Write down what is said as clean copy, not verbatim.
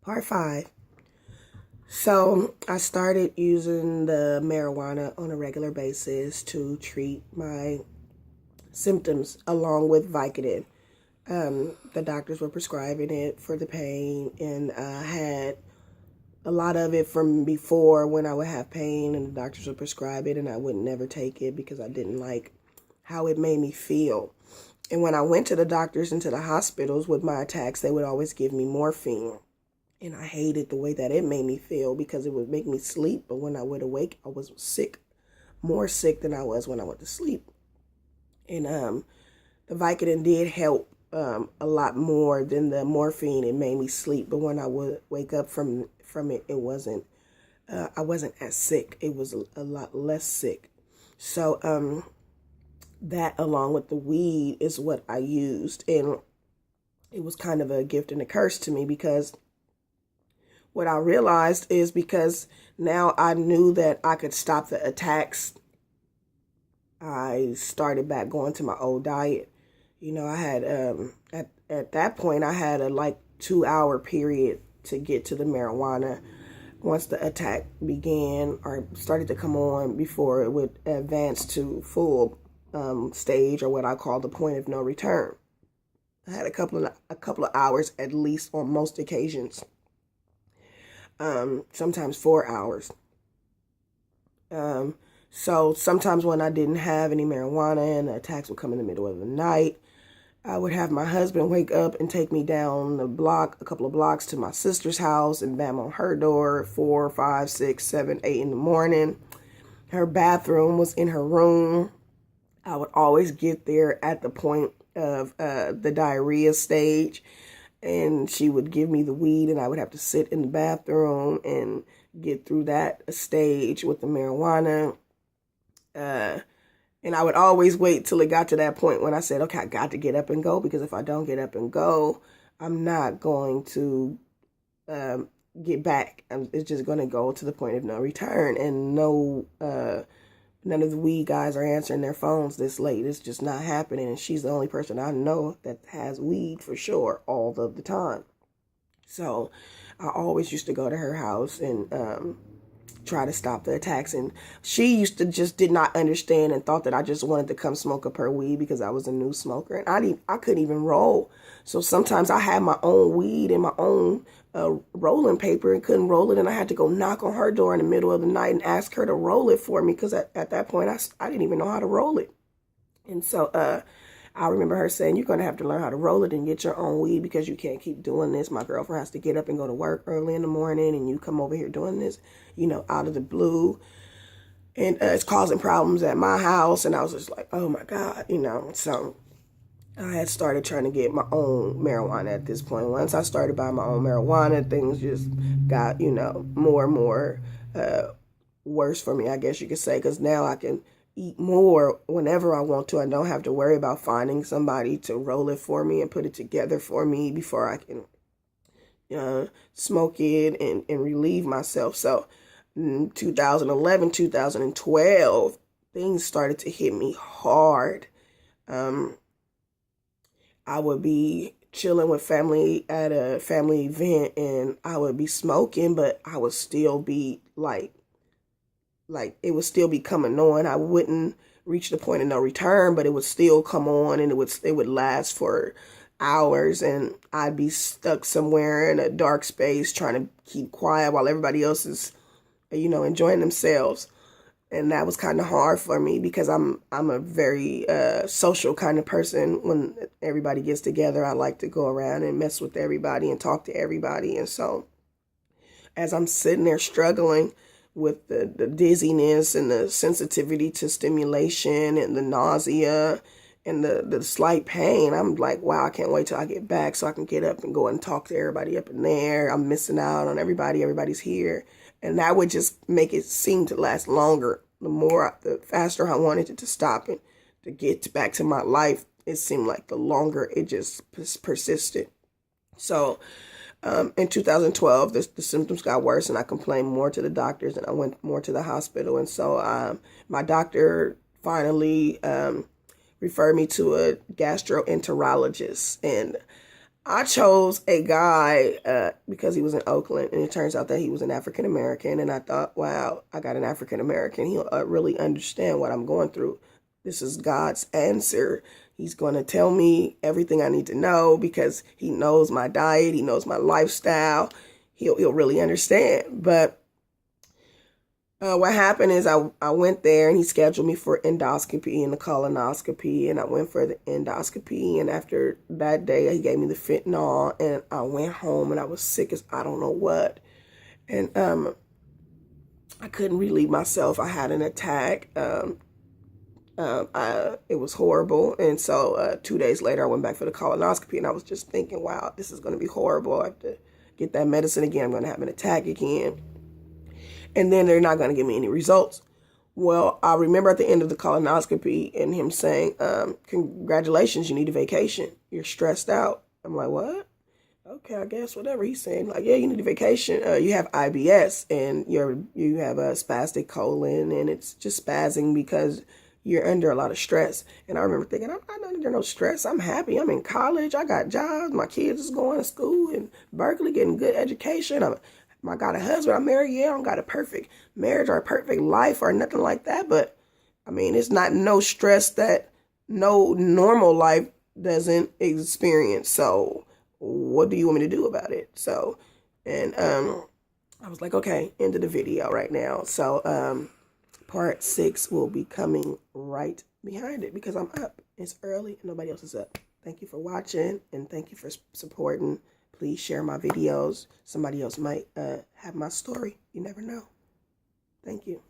Part 5. So I started using the marijuana on a regular basis to treat my symptoms along with Vicodin. The doctors were prescribing it for the pain, and I had a lot of it from before when I would have pain and the doctors would prescribe it and I would never take it because I didn't like how it made me feel. And when I went to the doctors and to the hospitals with my attacks, they would always give me morphine. And I hated the way that it made me feel because it would make me sleep. But when I would awake, I was sick, more sick than I was when I went to sleep. And the Vicodin did help a lot more than the morphine. It made me sleep. But when I would wake up from it, it wasn't, I wasn't as sick. It was a lot less sick. So that along with the weed is what I used. And it was kind of a gift and a curse to me because what I realized is because now I knew that I could stop the attacks, I started back going to my old diet. You know, I had, at that point, I had a 2-hour period to get to the marijuana once the attack began or started to come on before it would advance to full stage, or what I call the point of no return. I had a couple of hours at least on most occasions. Sometimes 4 hours. So sometimes when I didn't have any marijuana and the attacks would come in the middle of the night, I would have my husband wake up and take me down the block, a couple of blocks, to my sister's house and bam on her door at 4, 5, 6, 7, 8 in the morning. Her bathroom was in her room. I would always get there at the point of the diarrhea stage. And she would give me the weed and I would have to sit in the bathroom and get through that stage with the marijuana. And I would always wait till it got to that point when I said, okay, I got to get up and go, because if I don't get up and go, I'm not going to get back. It's just going to go to the point of no return. And none of the weed guys are answering their phones this late. It's just not happening. And she's the only person I know that has weed for sure all of the time. So I always used to go to her house and try to stop the attacks. And she used to just did not understand and thought that I just wanted to come smoke up her weed because I was a new smoker. And I couldn't even roll. So sometimes I had my own weed and my own rolling paper and couldn't roll it, and I had to go knock on her door in the middle of the night and ask her to roll it for me, because at that point I didn't even know how to roll it. And so I remember her saying, you're going to have to learn how to roll it and get your own weed, because you can't keep doing this. My girlfriend has to get up and go to work early in the morning, and you come over here doing this, out of the blue, and it's causing problems at my house. And I was just like, oh my God, so I had started trying to get my own marijuana at this point. Once I started buying my own marijuana, things just got, more and more worse for me, I guess you could say, because now I can eat more whenever I want to. I don't have to worry about finding somebody to roll it for me and put it together for me before I can smoke it and relieve myself. So in 2011, 2012, things started to hit me hard. I would be chilling with family at a family event and I would be smoking, but I would still be like it would still be coming on. I wouldn't reach the point of no return, but it would still come on, and it would last for hours, and I'd be stuck somewhere in a dark space trying to keep quiet while everybody else is, enjoying themselves. And that was kind of hard for me because I'm a very social kind of person. When everybody gets together, I like to go around and mess with everybody and talk to everybody. And so as I'm sitting there struggling with the dizziness and the sensitivity to stimulation and the nausea and the slight pain, I'm like, wow, I can't wait till I get back so I can get up and go and talk to everybody up in there. I'm missing out on everybody. Everybody's here. And that would just make it seem to last longer. The faster I wanted it to stop and to get back to my life, it seemed like the longer it just persisted. So in 2012, the symptoms got worse, and I complained more to the doctors, and I went more to the hospital. And so my doctor finally referred me to a gastroenterologist, and I chose a guy because he was in Oakland, and it turns out that he was an African American. And I thought, wow, I got an African American. He'll really understand what I'm going through. This is God's answer. He's going to tell me everything I need to know because he knows my diet. He knows my lifestyle. He'll really understand. But what happened is I went there and he scheduled me for endoscopy and the colonoscopy, and I went for the endoscopy, and after that day he gave me the fentanyl, and I went home and I was sick as I don't know what, and I couldn't relieve myself. I had an attack. It was horrible, and so 2 days later I went back for the colonoscopy, and I was just thinking, wow, this is going to be horrible. I have to get that medicine again. I'm going to have an attack again. And then they're not going to give me any results. Well, I remember at the end of the colonoscopy and him saying, congratulations, you need a vacation. You're stressed out. I'm like, what? Okay, I guess whatever. He's saying, like, yeah, you need a vacation. You have IBS and you have a spastic colon, and it's just spazzing because you're under a lot of stress. And I remember thinking, I'm not under no stress. I'm happy. I'm in college. I got jobs. My kids is going to school in Berkeley, getting good education. I got a husband. I'm married. Yeah, I don't got a perfect marriage or a perfect life or nothing like that. But, I mean, it's not no stress that no normal life doesn't experience. So what do you want me to do about it? So, and I was like, okay, end of the video right now. So part 6 will be coming right behind it because I'm up. It's early and nobody else is up. Thank you for watching and thank you for supporting. Please share my videos. Somebody else might have my story. You never know. Thank you.